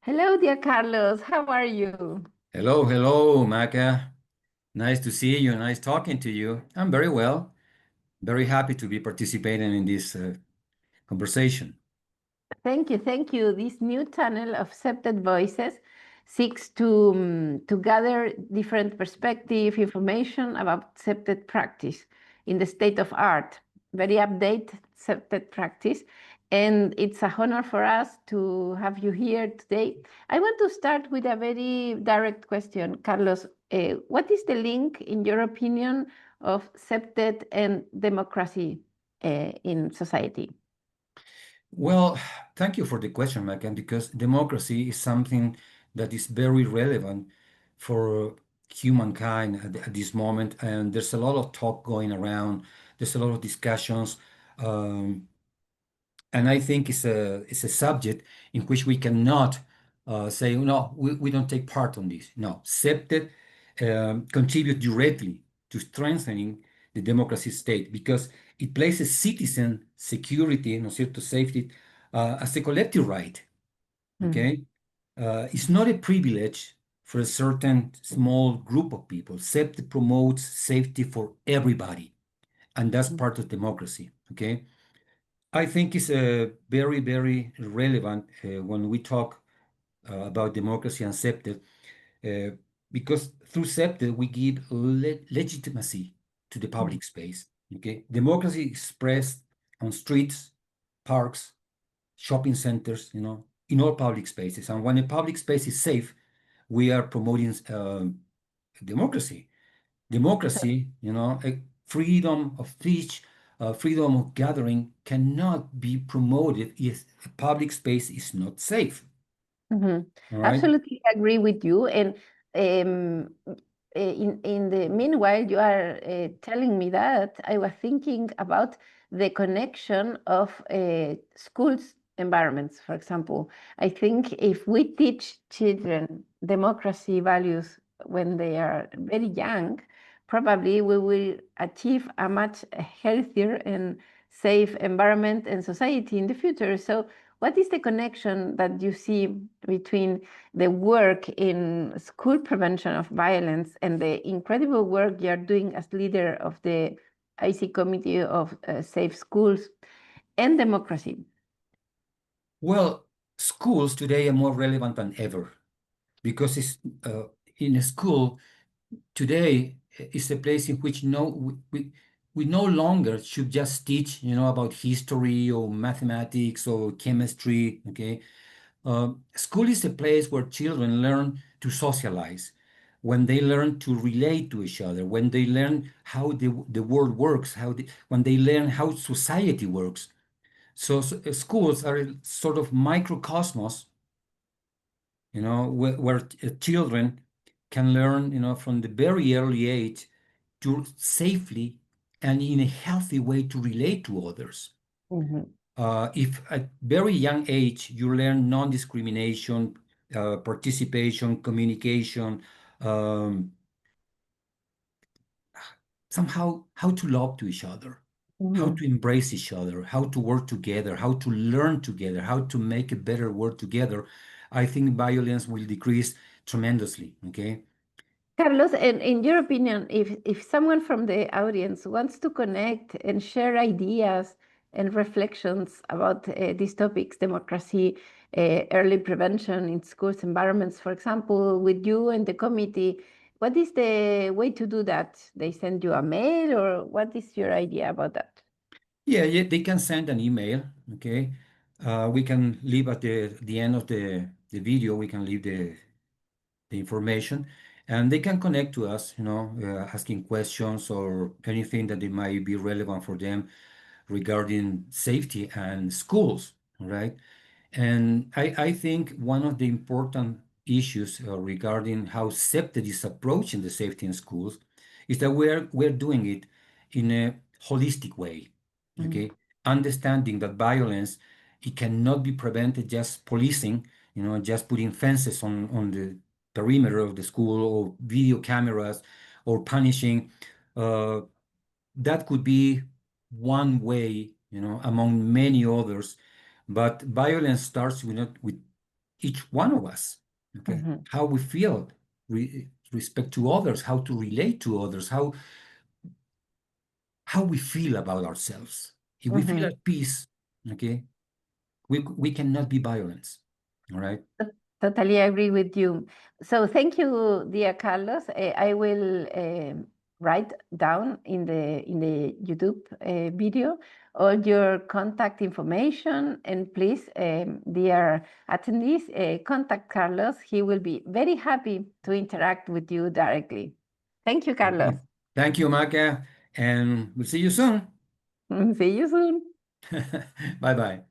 Hello, dear Carlos. How are you? Hello, hello, Maca. Nice to see you. Nice talking to you. I'm very well. Very happy to be participating in this conversation. Thank you. Thank you. This new channel of Accepted Voices seeks to gather different perspective, information about accepted practice in the state of art, very updated accepted practice. And it's a honor for us to have you here today. I want to start with a very direct question, Carlos. What is the link, in your opinion, of accepted and democracy in society? Well, thank you for the question, Maca, because democracy is something that is very relevant for humankind at this moment. And there's a lot of talk going around. There's a lot of discussions. Um, And I think it's a subject in which we cannot say, no, we don't take part on this. No, CPTED contribute directly to strengthening the democracy state because it places citizen security, no cierto, safety, as a collective right. Mhm. Okay, it's not a privilege for a certain small group of people. CPTED promotes safety for everybody, and that's part of democracy. Okay. I think it's very, very relevant when we talk about democracy and CEPTED, uh, because through CEPTED we give legitimacy to the public space. Okay, democracy expressed on streets, parks, shopping centers, in all public spaces. And when a public space is safe, we are promoting democracy. Democracy, freedom of speech, freedom of gathering cannot be promoted if a public space is not safe. Mhm. All right. Absolutely agree with you. And in the meanwhile, you are telling me that I was thinking about the connection of schools environments. For example, I think if we teach children democracy values when they are very young, probably we will achieve a much healthier and safe environment and society in the future. So what is the connection that you see between the work in school prevention of violence and the incredible work you're doing as leader of the IC Committee of Safe Schools and democracy? Well, schools today are more relevant than ever because it's in a school today is a place in which we no longer should just teach, about history or mathematics or chemistry. Okay. School is a place where children learn to socialize, when they learn to relate to each other, when they learn how the world works, when they learn how society works. So schools are a sort of microcosmos, where children can learn, from the very early age to safely and in a healthy way to relate to others. Mhm. If at very young age you learn non-discrimination, participation, communication, um, somehow how to love to each other, how Mhm. to embrace each other, how to work together, how to learn together, how to make a better world together, I think violence will decrease tremendously. Okay. Carlos, and in your opinion, if someone from the audience wants to connect and share ideas and reflections about these topics, democracy, early prevention in schools environments, for example, with you and the committee, what is the way to do that? They send you a mail, or what is your idea about that? Yeah, yeah, they can send an email. Okay. We can leave at the end of the video, we can leave the information, and they can connect to us, asking questions or anything that they might be relevant for them regarding safety and schools, right? And I think one of the important issues regarding how SEPTED is approaching the safety in schools is that we're doing it in a holistic way, Mm. okay? Understanding that violence, it cannot be prevented just policing, just putting fences on the perimeter of the school or video cameras or punishing. Uh, that could be one way, among many others. But violence starts with each one of us, okay? How we feel respect to others, how to relate to others, how we feel about ourselves. If we feel at peace, okay, we cannot be violent, all right? Totally agree with you. So thank you, dear Carlos. I will write down in the YouTube video all your contact information, and please, dear attendees, contact Carlos. He will be very happy to interact with you directly. Thank you, Carlos. Okay. Thank you, Maca, and we'll see you soon. See you soon. Bye-bye.